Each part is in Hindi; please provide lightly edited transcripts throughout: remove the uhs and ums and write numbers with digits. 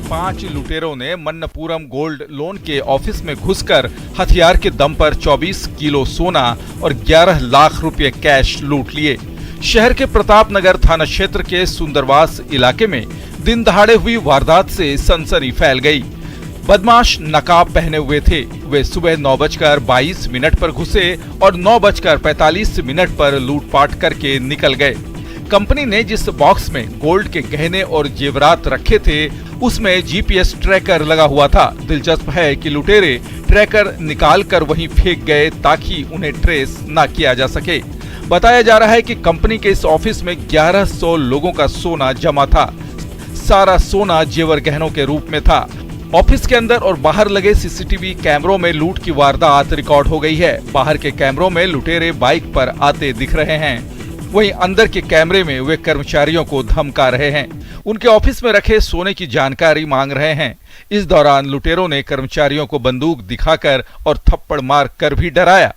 5 लुटेरों ने मन्नपुरम गोल्ड लोन के ऑफिस में घुसकर हथियार के दम पर 24 किलो सोना और 11 लाख रुपए कैश लूट लिए। शहर के प्रताप नगर थाना क्षेत्र के सुंदरवास इलाके में दिन दहाड़े हुई वारदात से सनसनी फैल गई। बदमाश नकाब पहने हुए थे। वे सुबह 9:22 पर घुसे और 9:45 पर लूटपाट करके निकल गए। कंपनी ने जिस बॉक्स में गोल्ड के गहने और जेवरात रखे थे उसमें जीपीएस ट्रैकर लगा हुआ था। दिलचस्प है कि लुटेरे ट्रैकर निकालकर वहीं फेंक गए ताकि उन्हें ट्रेस न किया जा सके। बताया जा रहा है कि कंपनी के इस ऑफिस में 1100 लोगों का सोना जमा था। सारा सोना जेवर गहनों के रूप में था। ऑफिस के अंदर और बाहर लगे सीसीटीवी कैमरों में लूट की वारदात रिकॉर्ड हो गई है। बाहर के कैमरों में लुटेरे बाइक पर आते दिख रहे हैं, वहीं अंदर के कैमरे में वे कर्मचारियों को धमका रहे हैं, उनके ऑफिस में रखे सोने की जानकारी मांग रहे हैं। इस दौरान लुटेरों ने कर्मचारियों को बंदूक दिखाकर और थप्पड़ मार कर भी डराया।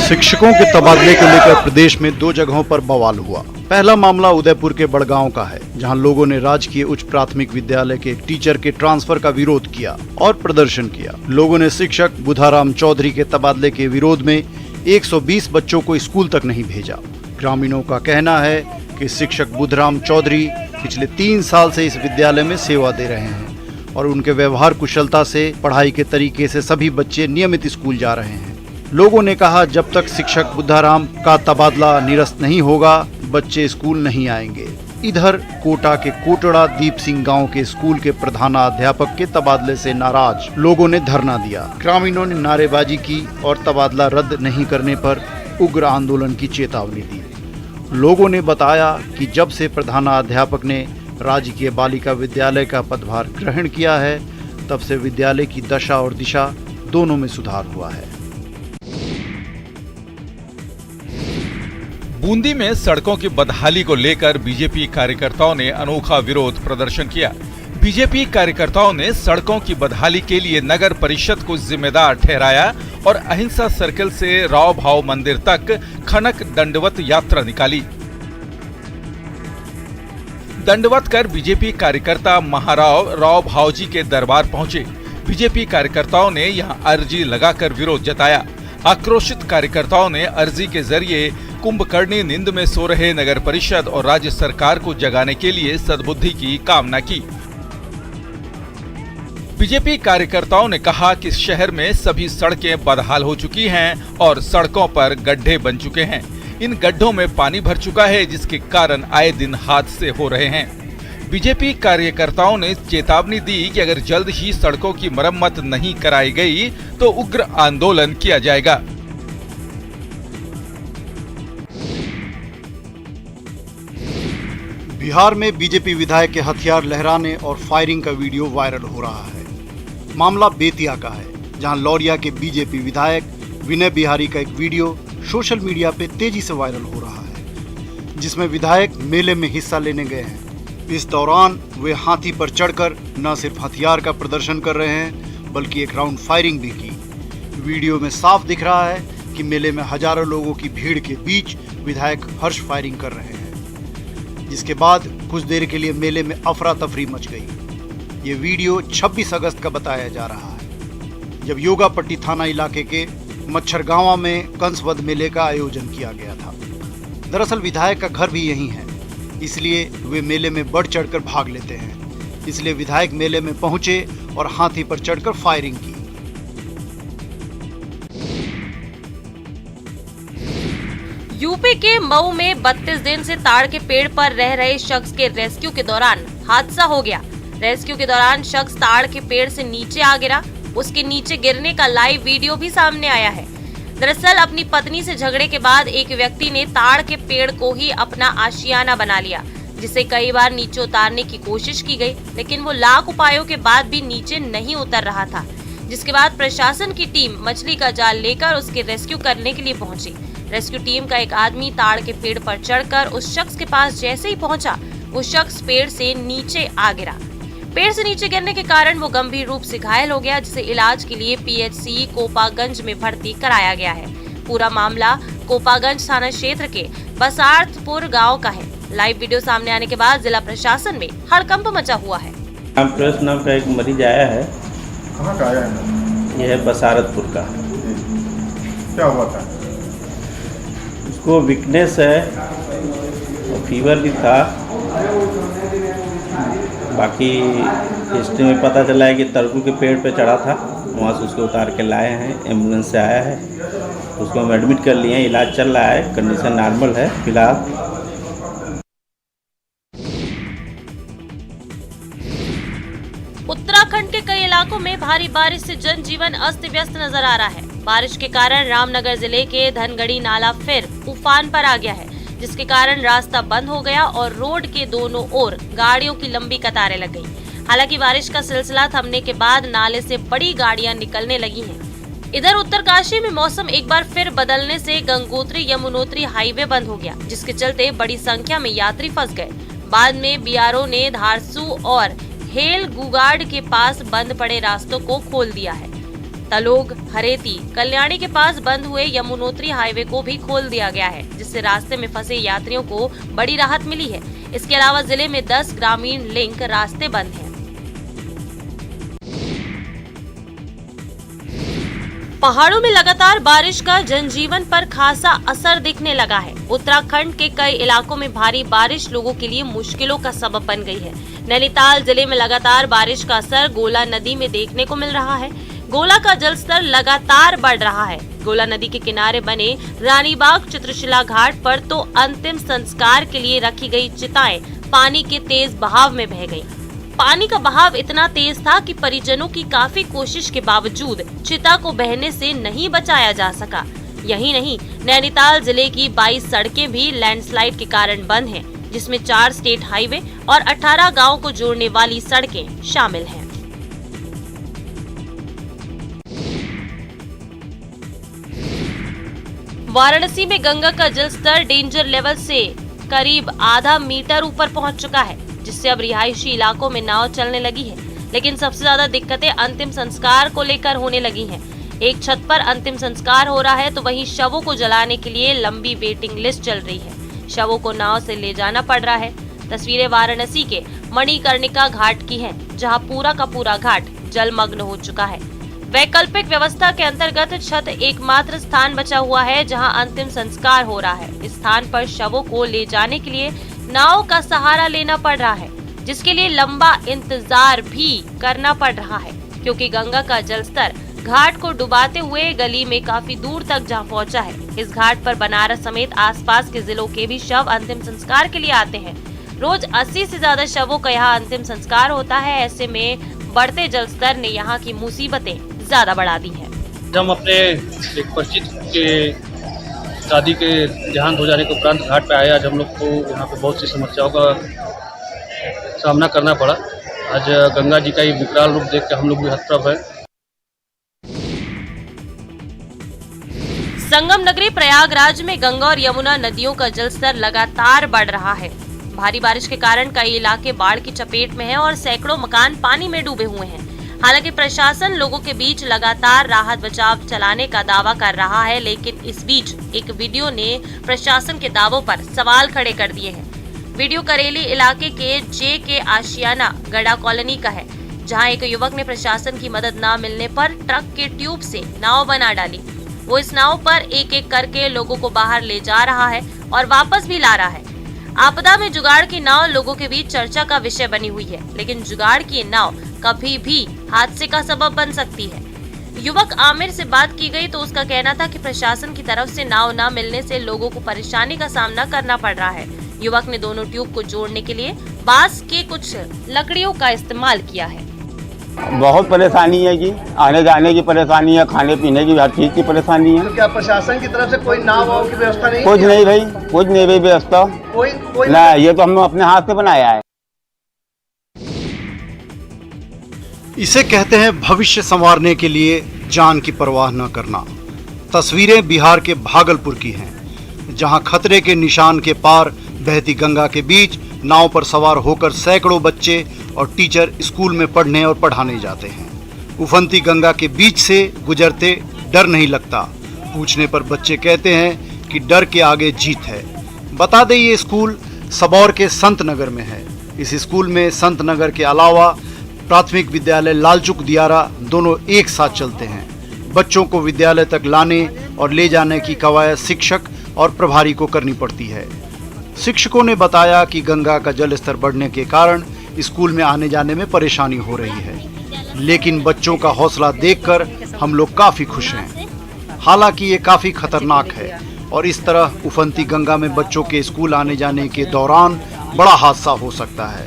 शिक्षकों के तबादले को लेकर प्रदेश में 2 जगहों पर बवाल हुआ। पहला मामला उदयपुर के बड़गांव का है, जहां लोगों ने राजकीय उच्च प्राथमिक विद्यालय के टीचर के ट्रांसफर का विरोध किया और प्रदर्शन किया। लोगों ने शिक्षक बुधाराम चौधरी के तबादले के विरोध में 120 बच्चों को स्कूल तक नहीं भेजा। ग्रामीणों का कहना है कि शिक्षक बुधाराम चौधरी पिछले 3 साल से इस विद्यालय में सेवा दे रहे हैं और उनके व्यवहार कुशलता से पढ़ाई के तरीके से सभी बच्चे नियमित स्कूल जा रहे हैं। लोगों ने कहा, जब तक शिक्षक बुधाराम का तबादला निरस्त नहीं होगा, बच्चे स्कूल नहीं आएंगे। इधर कोटा के कोटड़ा दीप सिंह गांव के स्कूल के प्रधानाध्यापक के तबादले से नाराज लोगों ने धरना दिया। ग्रामीणों ने नारेबाजी की और तबादला रद्द नहीं करने पर उग्र आंदोलन की चेतावनी दी। लोगों ने बताया कि जब से प्रधानाध्यापक ने राजकीय बालिका विद्यालय का पदभार ग्रहण किया है, तब से विद्यालय की दशा और दिशा दोनों में सुधार हुआ है। बूंदी में सड़कों की बदहाली को लेकर बीजेपी कार्यकर्ताओं ने अनोखा विरोध प्रदर्शन किया। बीजेपी कार्यकर्ताओं ने सड़कों की बदहाली के लिए नगर परिषद को जिम्मेदार ठहराया और अहिंसा सर्किल से राव भाव मंदिर तक खनक दंडवत यात्रा निकाली। दंडवत कर बीजेपी कार्यकर्ता महाराव राव भावजी के दरबार पहुंचे। बीजेपी कार्यकर्ताओं ने यहां अर्जी लगाकर विरोध जताया। आक्रोशित कार्यकर्ताओं ने अर्जी के जरिए कुंभकर्णी नींद में सो रहे नगर परिषद और राज्य सरकार को जगाने के लिए सद्बुद्धि की कामना की। बीजेपी कार्यकर्ताओं ने कहा कि शहर में सभी सड़कें बदहाल हो चुकी हैं और सड़कों पर गड्ढे बन चुके हैं। इन गड्ढों में पानी भर चुका है, जिसके कारण आए दिन हादसे हो रहे हैं। बीजेपी कार्यकर्ताओं ने चेतावनी दी कि अगर जल्द ही सड़कों की मरम्मत नहीं कराई गई तो उग्र आंदोलन किया जाएगा। बिहार में बीजेपी विधायक के हथियार लहराने और फायरिंग का वीडियो वायरल हो रहा है। मामला बेतिया का है, जहां लौरिया के बीजेपी विधायक विनय बिहारी का एक वीडियो सोशल मीडिया पे तेजी से वायरल हो रहा है, जिसमें विधायक मेले में हिस्सा लेने गए हैं। इस दौरान वे हाथी पर चढ़कर न सिर्फ हथियार का प्रदर्शन कर रहे हैं, बल्कि एक राउंड फायरिंग भी की। वीडियो में साफ दिख रहा है कि मेले में हजारों लोगों की भीड़ के बीच विधायक हर्ष फायरिंग कर रहे हैं, जिसके बाद कुछ देर के लिए मेले में अफरा तफरी मच गई। ये वीडियो 26 अगस्त का बताया जा रहा है, जब योगापट्टी थाना इलाके के मच्छरगांवा में कंसवध मेले का आयोजन किया गया था। दरअसल विधायक का घर भी यहीं है, इसलिए वे मेले में बढ़ चढ़कर भाग लेते हैं। इसलिए विधायक मेले में पहुंचे और हाथी पर चढ़कर फायरिंग की। यूपी के मऊ में 32 दिन से ताड़ के पेड़ पर रह रहे शख्स के रेस्क्यू के दौरान हादसा हो गया। रेस्क्यू के दौरान शख्स ताड़ के पेड़ से नीचे आ गिरा। उसके नीचे गिरने का लाइव वीडियो भी सामने आया है। दरअसल अपनी पत्नी से झगड़े के बाद एक व्यक्ति ने ताड़ के पेड़ को ही अपना आशियाना बना लिया, जिसे कई बार नीचे उतारने की कोशिश की गई, लेकिन वो लाख उपायों के बाद भी नीचे नहीं उतर रहा था। जिसके बाद प्रशासन की टीम मछली का जाल लेकर उसके रेस्क्यू करने के लिए पहुंची। रेस्क्यू टीम का एक आदमी ताड़ के पेड़ पर चढ़कर उस शख्स के पास जैसे ही पहुंचा, वो शख्स पेड़ से नीचे आ गिरा। पेड़ से नीचे गिरने के कारण वो गंभीर रूप से घायल हो गया, जिसे इलाज के लिए पीएचसी कोपागंज में भर्ती कराया गया है। पूरा मामला कोपागंज थाना क्षेत्र के बसार्थपुर गांव का है। लाइव वीडियो सामने आने के बाद जिला प्रशासन में हड़कंप मचा हुआ है। प्रेस नाम का एक मरीज आया है। कहाँ का आया है? यह है बसारतपुर का। क्या हुआ था? उसको वीकनेस है और फीवर भी था। बाकी हिस्ट्री में पता चला है कि तरकू के पेड़ पे चढ़ा था, वहाँ से उसको उतार के लाए हैं, एम्बुलेंस से आया है। उसको हम एडमिट कर लिए हैं, इलाज चल रहा है, कंडीशन नॉर्मल है फिलहाल। उत्तराखंड के कई इलाकों में भारी बारिश से जनजीवन अस्त व्यस्त नजर आ रहा है। बारिश के कारण रामनगर जिले के धनगढ़ी नाला फिर उफान पर आ गया है, जिसके कारण रास्ता बंद हो गया और रोड के दोनों ओर गाड़ियों की लंबी कतारें लग गई। हालांकि बारिश का सिलसिला थमने के बाद नाले से बड़ी गाड़ियां निकलने लगी हैं। इधर उत्तरकाशी में मौसम एक बार फिर बदलने से गंगोत्री यमुनोत्री हाईवे बंद हो गया, जिसके चलते बड़ी संख्या में यात्री फंस गए। बाद में बीआरओ ने धारसू और हेल गुगाड़ के पास बंद पड़े रास्तों को खोल दिया है। तलोग, हरेती, कल्याणी के पास बंद हुए यमुनोत्री हाईवे को भी खोल दिया गया है, जिससे रास्ते में फंसे यात्रियों को बड़ी राहत मिली है। इसके अलावा जिले में 10 ग्रामीण लिंक रास्ते बंद हैं। पहाड़ों में लगातार बारिश का जनजीवन पर खासा असर दिखने लगा है। उत्तराखंड के कई इलाकों में भारी बारिश लोगों के लिए मुश्किलों का सबब बन गई है। नैनीताल जिले में लगातार बारिश का असर गोला नदी में देखने को मिल रहा है। गोला का जलस्तर लगातार बढ़ रहा है। गोला नदी के किनारे बने रानीबाग चित्रशिला घाट पर तो अंतिम संस्कार के लिए रखी गई चिताएं पानी के तेज बहाव में बह गईं। पानी का बहाव इतना तेज था कि परिजनों की काफी कोशिश के बावजूद चिता को बहने से नहीं बचाया जा सका। यही नहीं, नैनीताल जिले की 22 सड़कें भी लैंडस्लाइड के कारण बंद हैं, जिसमें 4 स्टेट हाईवे और 18 गांव को जोड़ने वाली सड़कें शामिल हैं। वाराणसी में गंगा का जलस्तर डेंजर लेवल से करीब आधा मीटर ऊपर पहुंच चुका है, जिससे अब रिहायशी इलाकों में नाव चलने लगी है। लेकिन सबसे ज्यादा दिक्कतें अंतिम संस्कार को लेकर होने लगी हैं। एक छत पर अंतिम संस्कार हो रहा है तो वहीं शवों को जलाने के लिए लंबी वेटिंग लिस्ट चल रही है। शवों को नाव से ले जाना पड़ रहा है। तस्वीरें वाराणसी के मणिकर्णिका घाट की हैं, जहां पूरा का पूरा घाट जलमग्न हो चुका है। वैकल्पिक व्यवस्था के अंतर्गत छत एकमात्र स्थान बचा हुआ है जहां अंतिम संस्कार हो रहा है। इस स्थान पर शवों को ले जाने के लिए नाव का सहारा लेना पड़ रहा है, जिसके लिए लंबा इंतजार भी करना पड़ रहा है, क्योंकि गंगा का जलस्तर घाट को डुबाते हुए गली में काफी दूर तक जा पहुंचा है। इस घाट पर बनारस समेत आसपास के जिलों के भी शव अंतिम संस्कार के लिए आते हैं। रोज 80 से ज्यादा शवों का यहाँ अंतिम संस्कार होता है। ऐसे में बढ़ते जलस्तर ने यहाँ की मुसीबतें ज्यादा बढ़ा दी है। हम अपने एक परिचित के शादी के देहांत हो जाने के उपरांत घाट पे आए। आज हम लोग को यहाँ पे बहुत सी समस्याओं का सामना करना पड़ा। आज गंगा जी का ये विकराल रूप देख के हम लोग भी हतप्रभ है। संगम नगरी प्रयागराज में गंगा और यमुना नदियों का जलस्तर लगातार बढ़ रहा है। भारी बारिश के कारण कई इलाके बाढ़ की चपेट में हैं और सैकड़ों मकान पानी में डूबे हुए हैं। हालांकि प्रशासन लोगों के बीच लगातार राहत बचाव चलाने का दावा कर रहा है, लेकिन इस बीच एक वीडियो ने प्रशासन के दावों पर सवाल खड़े कर दिए हैं। वीडियो करेली इलाके के जे आशियाना गड़ा कॉलोनी का है, जहां एक युवक ने प्रशासन की मदद न मिलने पर ट्रक के ट्यूब से नाव बना डाली। वो इस नाव पर एक एक करके लोगों को बाहर ले जा रहा है और वापस भी ला रहा है। आपदा में जुगाड़ की नाव लोगों के बीच चर्चा का विषय बनी हुई है, लेकिन जुगाड़ की नाव कभी भी हादसे का सबब बन सकती है। युवक आमिर से बात की गई तो उसका कहना था कि प्रशासन की तरफ से नाव न मिलने से लोगों को परेशानी का सामना करना पड़ रहा है। युवक ने दोनों ट्यूब को जोड़ने के लिए बांस के कुछ लकड़ियों का इस्तेमाल किया है। बहुत परेशानी है जी, आने जाने की परेशानी है, खाने पीने की हर चीज की परेशानी है। तो क्या प्रशासन की तरफ से कोई नाव वाव की व्यवस्था नहीं? कुछ नहीं भाई, कुछ नहीं भाई व्यवस्था। कोई ना, ये तो हमने अपने हाथ से बनाया है। इसे कहते हैं भविष्य संवारने के लिए जान की परवाह न करना। तस्वीरें बिहार के भागलपुर की हैं, जहां खतरे के निशान के पार बहती गंगा के बीच नाव पर सवार होकर सैकड़ों बच्चे और टीचर स्कूल में पढ़ने और पढ़ाने जाते हैं। उफनती गंगा के बीच से गुजरते डर नहीं लगता। पूछने पर बच्चे कहते हैं कि डर के आगे जीत है। बता दें, ये स्कूल सबौर के संत नगर में है। इस स्कूल में संत नगर के अलावा प्राथमिक विद्यालय लालचुक दियारा दोनों एक साथ चलते हैं। बच्चों को विद्यालय तक लाने और ले जाने की कवायद शिक्षक और प्रभारी को करनी पड़ती है। शिक्षकों ने बताया कि गंगा का जल स्तर बढ़ने के कारण स्कूल में आने जाने में परेशानी हो रही है, लेकिन बच्चों का हौसला देखकर हम लोग काफी खुश हैं। हालांकि ये काफी खतरनाक है और इस तरह उफनती गंगा में बच्चों के स्कूल आने जाने के दौरान बड़ा हादसा हो सकता है।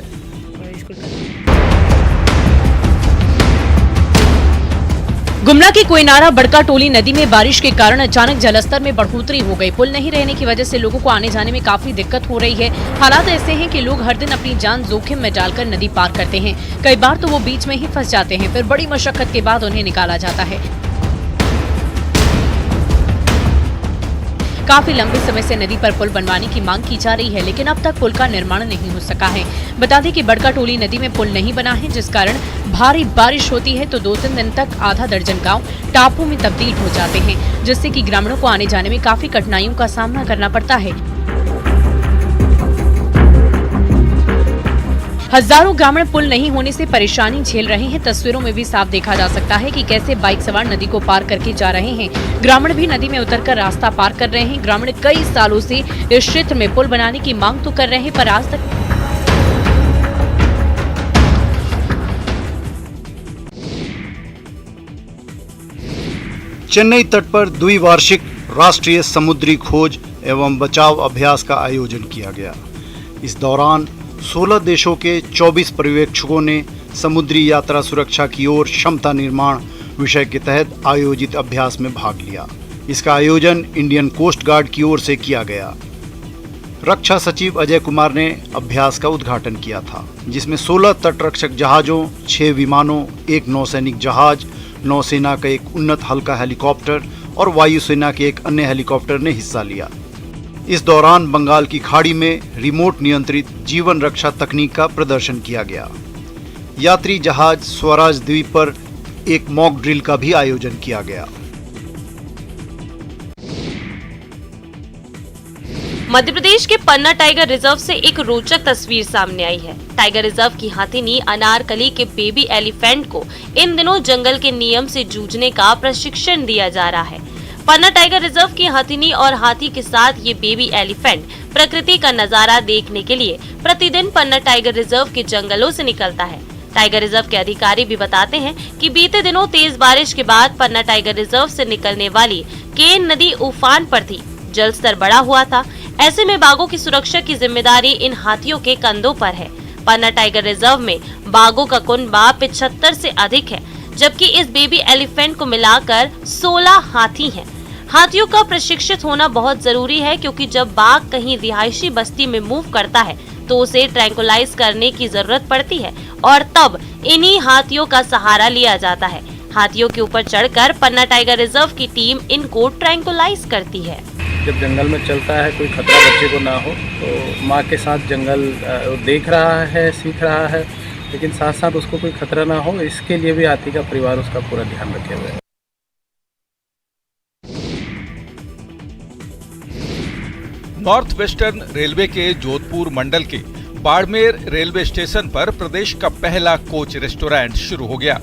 गुमला के कोयनारा बड़का टोली नदी में बारिश के कारण अचानक जलस्तर में बढ़ोतरी हो गई। पुल नहीं रहने की वजह से लोगों को आने जाने में काफी दिक्कत हो रही है। हालात ऐसे हैं कि लोग हर दिन अपनी जान जोखिम में डालकर नदी पार करते हैं। कई बार तो वो बीच में ही फंस जाते हैं, फिर बड़ी मशक्कत के बाद उन्हें निकाला जाता है। काफी लंबे समय से नदी पर पुल बनवाने की मांग की जा रही है, लेकिन अब तक पुल का निर्माण नहीं हो सका है। बता दें कि बड़का टोली नदी में पुल नहीं बना है, जिस कारण भारी बारिश होती है तो 2-3 दिन तक आधा दर्जन गांव टापू में तब्दील हो जाते हैं, जिससे कि ग्रामीणों को आने जाने में काफी कठिनाइयों का सामना करना पड़ता है। हजारों ग्रामीण पुल नहीं होने से परेशानी झेल रहे हैं। तस्वीरों में भी साफ देखा जा सकता है कि कैसे बाइक सवार नदी को पार करके जा रहे हैं। ग्रामीण भी नदी में उतरकर रास्ता पार कर रहे हैं। ग्रामीण कई सालों से इस क्षेत्र में पुल बनाने की मांग तो कर रहे हैं, पर आज तक चेन्नई तट पर द्विवार्षिक राष्ट्रीय समुद्री खोज एवं बचाव अभ्यास का आयोजन किया गया। इस दौरान 16 देशों के 24 पर्यवेक्षकों ने समुद्री यात्रा सुरक्षा की ओर क्षमता निर्माण विषय के तहत आयोजित अभ्यास में भाग लिया। इसका आयोजन इंडियन कोस्ट गार्ड की ओर से किया गया। रक्षा सचिव अजय कुमार ने अभ्यास का उद्घाटन किया था, जिसमें 16 तटरक्षक जहाजों, 6 विमानों, 1 नौसैनिक जहाज, नौसेना का 1 उन्नत हल्का हेलीकॉप्टर और वायुसेना के 1 अन्य हेलीकॉप्टर ने हिस्सा लिया। इस दौरान बंगाल की खाड़ी में रिमोट नियंत्रित जीवन रक्षा तकनीक का प्रदर्शन किया गया। यात्री जहाज स्वराज द्वीप पर एक मॉक ड्रिल का भी आयोजन किया गया। मध्य प्रदेश के पन्ना टाइगर रिजर्व से एक रोचक तस्वीर सामने आई है। टाइगर रिजर्व की हाथीनी अनारकली के बेबी एलिफेंट को इन दिनों जंगल के नियम से जूझने का प्रशिक्षण दिया जा रहा है। पन्ना टाइगर रिजर्व की हाथीनी और हाथी के साथ ये बेबी एलिफेंट प्रकृति का नजारा देखने के लिए प्रतिदिन पन्ना टाइगर रिजर्व के जंगलों से निकलता है। टाइगर रिजर्व के अधिकारी भी बताते हैं कि बीते दिनों तेज बारिश के बाद पन्ना टाइगर रिजर्व से निकलने वाली केन नदी उफान पर थी। जल स्तर बढ़ा हुआ था। ऐसे में बाघों की सुरक्षा की जिम्मेदारी इन हाथियों के कंधों पर है। पन्ना टाइगर रिजर्व में बाघों का कुनबा 75 से अधिक है, जबकि इस बेबी एलिफेंट को मिलाकर 16 हाथी हैं। हाथियों का प्रशिक्षित होना बहुत जरूरी है, क्योंकि जब बाघ कहीं रिहायशी बस्ती में मूव करता है तो उसे ट्रैंकुलाइज करने की जरूरत पड़ती है और तब इन्हीं हाथियों का सहारा लिया जाता है। हाथियों के ऊपर चढ़कर पन्ना टाइगर रिजर्व की टीम इनको ट्रैंकुलाइज करती है। जब जंगल में चलता है, कोई खतरा बच्चे को ना हो, तो माँ के साथ जंगल देख रहा है, सीख रहा है, लेकिन साथ साथ उसको कोई खतरा ना हो, इसके लिए भी हाथी का परिवार उसका पूरा ध्यान रखे हुए है। नॉर्थ वेस्टर्न रेलवे के जोधपुर मंडल के बाड़मेर रेलवे स्टेशन पर प्रदेश का पहला कोच रेस्टोरेंट शुरू हो गया।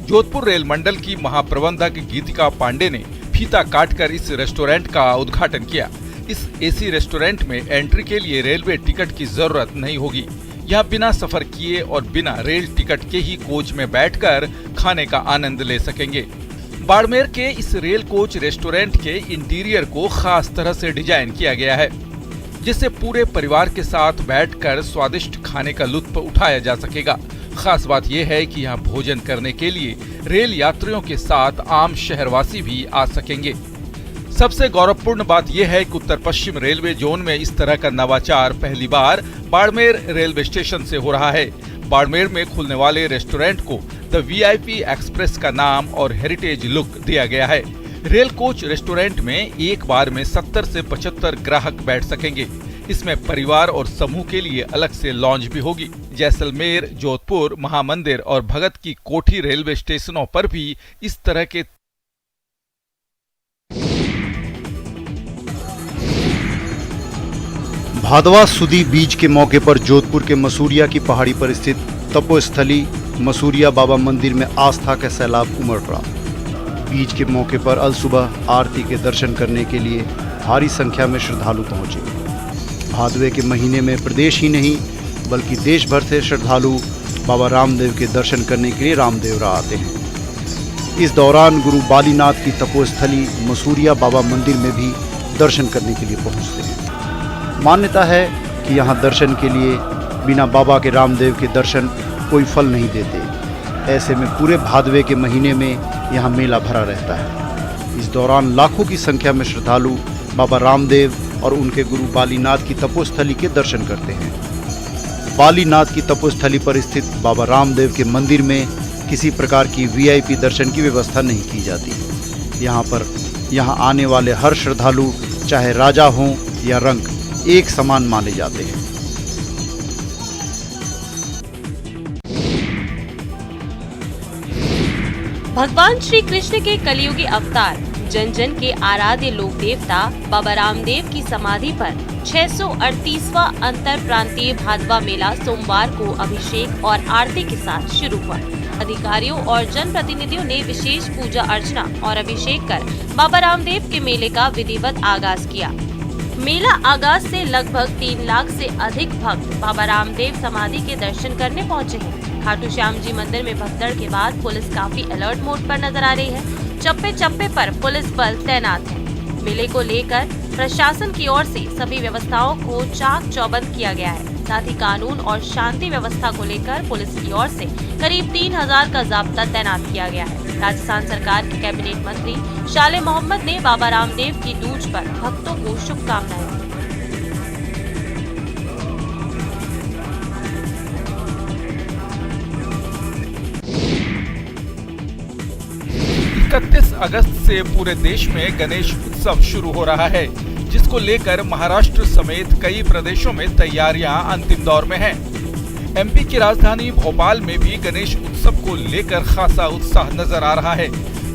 जोधपुर रेल मंडल की महाप्रबंधक गीतिका पांडे ने फीता काटकर इस रेस्टोरेंट का उद्घाटन किया। इस एसी रेस्टोरेंट में एंट्री के लिए रेलवे टिकट की जरूरत नहीं होगी। यहाँ बिना सफर किए और बिना रेल टिकट के ही कोच में बैठकर खाने का आनंद ले सकेंगे। बाड़मेर के इस रेल कोच रेस्टोरेंट के इंटीरियर को खास तरह से डिजाइन किया गया है, जिससे पूरे परिवार के साथ बैठकर स्वादिष्ट खाने का लुत्फ उठाया जा सकेगा। खास बात यह है कि यहाँ भोजन करने के लिए रेल यात्रियों के साथ आम शहरवासी भी आ सकेंगे। सबसे गौरवपूर्ण बात यह है कि उत्तर पश्चिम रेलवे जोन में इस तरह का नवाचार पहली बार बाड़मेर रेलवे स्टेशन से हो रहा है। बाड़मेर में खुलने वाले रेस्टोरेंट को द VIP एक्सप्रेस का नाम और हेरिटेज लुक दिया गया है। रेल कोच रेस्टोरेंट में एक बार में 70 से 75 ग्राहक बैठ सकेंगे। इसमें परिवार और समूह के लिए अलग से लॉन्ज भी होगी। जैसलमेर, जोधपुर, महामंदिर और भगत की कोठी रेलवे स्टेशनों पर भी इस तरह के भादवा सुदी बीज के मौके पर जोधपुर के मसूरिया की पहाड़ी पर स्थित तपोस्थली मसूरिया बाबा मंदिर में आस्था का सैलाब उमड़ पड़ा। बीज के मौके पर अल सुबह आरती के दर्शन करने के लिए भारी संख्या में श्रद्धालु पहुंचे। भादवे के महीने में प्रदेश ही नहीं बल्कि देश भर से श्रद्धालु बाबा रामदेव के दर्शन करने के लिए रामदेवरा आते हैं। इस दौरान गुरु बालीनाथ की तपोस्थली मसूरिया बाबा मंदिर में भी दर्शन करने के लिए पहुंचते हैं। मान्यता है कि यहाँ दर्शन के लिए बिना बाबा के रामदेव के दर्शन कोई फल नहीं देते। ऐसे में पूरे भादवे के महीने में यहाँ मेला भरा रहता है। इस दौरान लाखों की संख्या में श्रद्धालु बाबा रामदेव और उनके गुरु बालीनाथ की तपोस्थली के दर्शन करते हैं। बालीनाथ की तपोस्थली पर स्थित बाबा रामदेव के मंदिर में किसी प्रकार की वीआईपी दर्शन की व्यवस्था नहीं की जाती। यहाँ आने वाले हर श्रद्धालु चाहे राजा हों या रंक एक समान माने जाते हैं। भगवान श्री कृष्ण के कलियुगी अवतार जन जन के आराध्य लोक देवता बाबा रामदेव की समाधि पर 638वां अंतर प्रांतीय भादवा मेला सोमवार को अभिषेक और आरती के साथ शुरू हुआ। अधिकारियों और जन प्रतिनिधियों ने विशेष पूजा अर्चना और अभिषेक कर बाबा रामदेव के मेले का विधिवत आगाज किया। मेला आगाज से लगभग 3 लाख से अधिक भक्त बाबा रामदेव समाधि के दर्शन करने पहुंचे हैं। खाटू श्याम जी मंदिर में भगदड़ के बाद पुलिस काफी अलर्ट मोड पर नजर आ रही है। चप्पे चप्पे पर पुलिस बल तैनात है। मेले को लेकर प्रशासन की ओर से सभी व्यवस्थाओं को चाक चौबंद किया गया है। साथ ही कानून और शांति व्यवस्था को लेकर पुलिस की ओर से करीब 3000 का जाब्ता तैनात किया गया है। राजस्थान सरकार के कैबिनेट मंत्री शाले मोहम्मद ने बाबा रामदेव की दूज पर भक्तों को शुभकामनाएं दी। 31 अगस्त से पूरे देश में गणेश उत्सव शुरू हो रहा है, जिसको लेकर महाराष्ट्र समेत कई प्रदेशों में तैयारियां अंतिम दौर में हैं। एमपी की राजधानी भोपाल में भी गणेश उत्सव को लेकर खासा उत्साह नजर आ रहा है।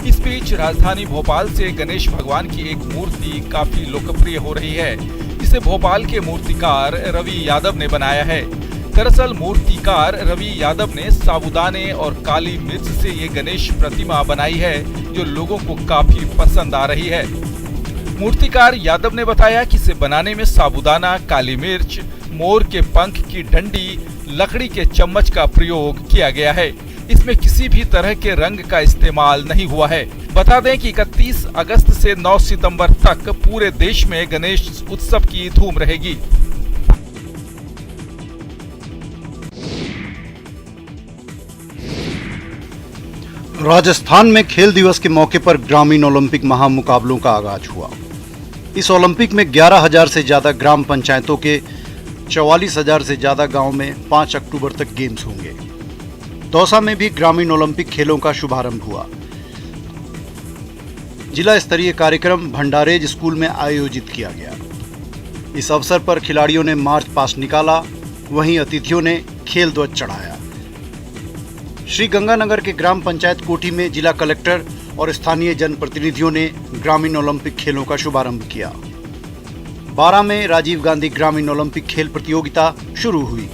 इस बीच राजधानी भोपाल से गणेश भगवान की एक मूर्ति काफी लोकप्रिय हो रही है। इसे भोपाल के मूर्तिकार रवि यादव ने बनाया है। दरअसल मूर्तिकार रवि यादव ने साबूदाने और काली मिर्च से ये गणेश प्रतिमा बनाई है, जो लोगों को काफी पसंद आ रही है। मूर्तिकार यादव ने बताया कि इसे बनाने में साबूदाना, काली मिर्च, मोर के पंख की डंडी, लकड़ी के चम्मच का प्रयोग किया गया है। इसमें किसी भी तरह के रंग का इस्तेमाल नहीं हुआ है। बता दें कि 31 अगस्त से 9 सितंबर तक पूरे देश में गणेश उत्सव की धूम रहेगी। राजस्थान में खेल दिवस के मौके पर ग्रामीण ओलंपिक महामुकाबलों का आगाज हुआ। इस ओलंपिक में 11,000 से ज्यादा ग्राम पंचायतों के 44,000 से ज्यादा गांव में 5 अक्टूबर तक गेम्स होंगे। दौसा में भी ग्रामीण ओलंपिक खेलों का शुभारंभ हुआ। जिला स्तरीय कार्यक्रम भंडारेज स्कूल में आयोजित किया गया। इस अवसर पर खिलाड़ियों ने मार्च पास्ट निकाला, वहीं अतिथियों ने खेल ध्वज चढ़ाया। श्री गंगानगर के ग्राम पंचायत कोठी में जिला कलेक्टर और स्थानीय जनप्रतिनिधियों ने ग्रामीण ओलंपिक खेलों का शुभारंभ किया। 12 में राजीव गांधी ग्रामीण ओलंपिक खेल प्रतियोगिता शुरू हुई।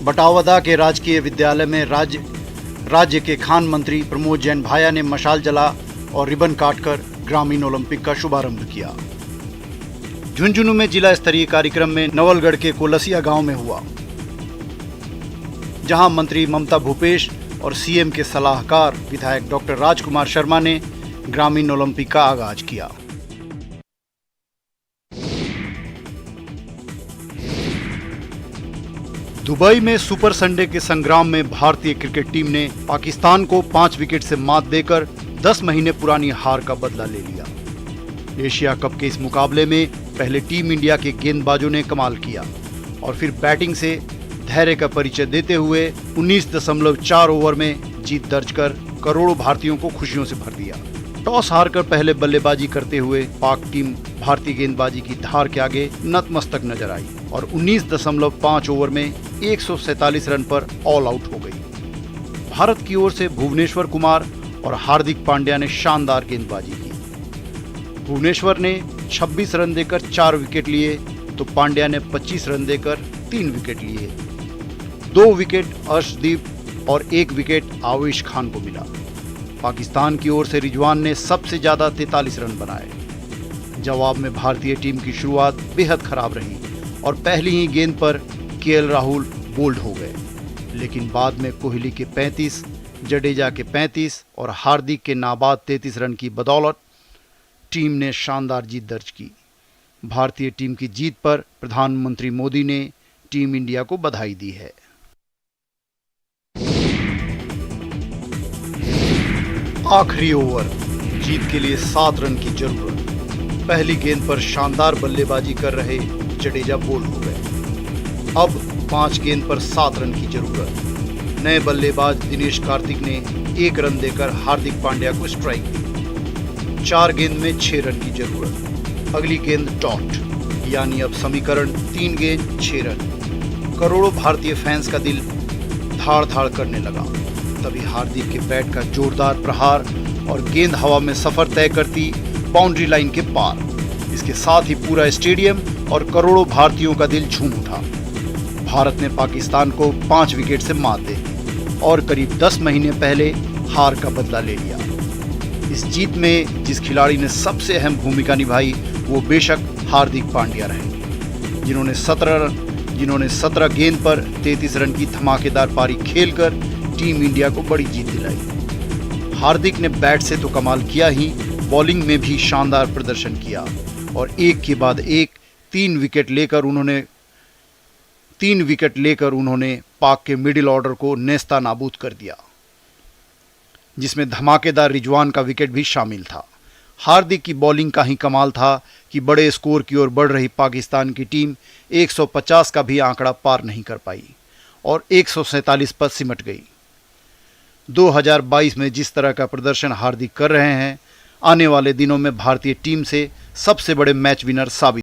बटावदा के राजकीय विद्यालय में राज्य के खान मंत्री प्रमोद जैन भाया ने मशाल जला और रिबन काटकर ग्रामीण ओलंपिक का शुभारंभ किया। झुंझुनू में जिला स्तरीय कार्यक्रम में नवलगढ़ के कोलसिया गांव में हुआ, जहां मंत्री ममता भूपेश और सीएम के सलाहकार विधायक डॉक्टर राजकुमार शर्मा ने ग्रामीण ओलंपिक का आगाज किया। दुबई में सुपर संडे के संग्राम में भारतीय क्रिकेट टीम ने पाकिस्तान को 5 विकेट से मात देकर 10 महीने पुरानी हार का बदला ले लिया। एशिया कप के इस मुकाबले में पहले टीम इंडिया के गेंदबाजों ने कमाल किया और फिर बैटिंग से धैर्य का परिचय देते हुए 19.4 ओवर में जीत दर्ज कर करोड़ों भारतीयों को खुशियों से भर दिया। टॉस हारकर पहले बल्लेबाजी करते हुए पाक टीम भारतीय गेंदबाजी की धार के आगे नतमस्तक नजर आई और 19.5 ओवर में 147 रन पर ऑल आउट हो गई। भारत की ओर से भुवनेश्वर कुमार और हार्दिक पांड्या ने शानदार गेंदबाजी की। भुवनेश्वर ने 26 रन देकर 4 विकेट लिए तो पांड्या ने 25 रन देकर 3 विकेट लिए। 2 विकेट अर्शदीप और 1 विकेट आवेश खान को मिला। पाकिस्तान की ओर से रिजवान ने सबसे ज्यादा 43 रन बनाए। जवाब में भारतीय टीम की शुरुआत बेहद खराब रही और पहली ही गेंद पर केएल राहुल बोल्ड हो गए, लेकिन बाद में कोहली के 35, जडेजा के 35 और हार्दिक के नाबाद 33 रन की बदौलत टीम ने शानदार जीत दर्ज की। भारतीय टीम की जीत पर प्रधानमंत्री मोदी ने टीम इंडिया को बधाई दी है। आखिरी ओवर, जीत के लिए 7 रन की जरूरत। पहली गेंद पर शानदार बल्लेबाजी कर रहे जडेजा बोल्ड हो गए। अब 5 गेंद पर 7 रन की जरूरत। नए बल्लेबाज दिनेश कार्तिक ने 1 रन देकर हार्दिक पांड्या को स्ट्राइक दी। 4 गेंद में 6 रन की जरूरत। अगली गेंद डॉट, यानी अब समीकरण 3 गेंद 6 रन। करोड़ों भारतीय फैंस का दिल धाड़ धाड़ करने लगा। तभी हार्दिक के बैट का जोरदार प्रहार और गेंद हवा में सफर तय करती बाउंड्री लाइन के पार। इसके साथ ही पूरा स्टेडियम और करोड़ों भारतीयों का दिल झूम उठा। भारत ने पाकिस्तान को 5 विकेट से मात दे दी और करीब 10 महीने पहले हार का बदला ले लिया। इस जीत में जिस खिलाड़ी ने सबसे अहम भूमिका निभाई वो बेशक हार्दिक पांड्या रहे, जिन्होंने 17 गेंद पर 33 रन की धमाकेदार पारी खेलकर टीम इंडिया को बड़ी जीत दिलाई। हार्दिक ने बैट से तो कमाल किया ही, बॉलिंग में भी शानदार प्रदर्शन किया और एक के बाद एक 3 विकेट लेकर उन्होंने पाक के मिडिल ऑर्डर को नेस्ता नाबूद कर दिया, जिसमें धमाकेदार रिजवान का विकेट भी शामिल था। हार्दिक की बॉलिंग का ही कमाल था कि बड़े स्कोर की ओर बढ़ रही पाकिस्तान की टीम 150 का भी आंकड़ा पार नहीं कर पाई और 147 पर सिमट गई। 2022 में जिस तरह का प्रदर्शन हार्दिक कर रहे हैं, आने वाले दिनों में भारतीय टीम से सबसे बड़े मैच विनर साबित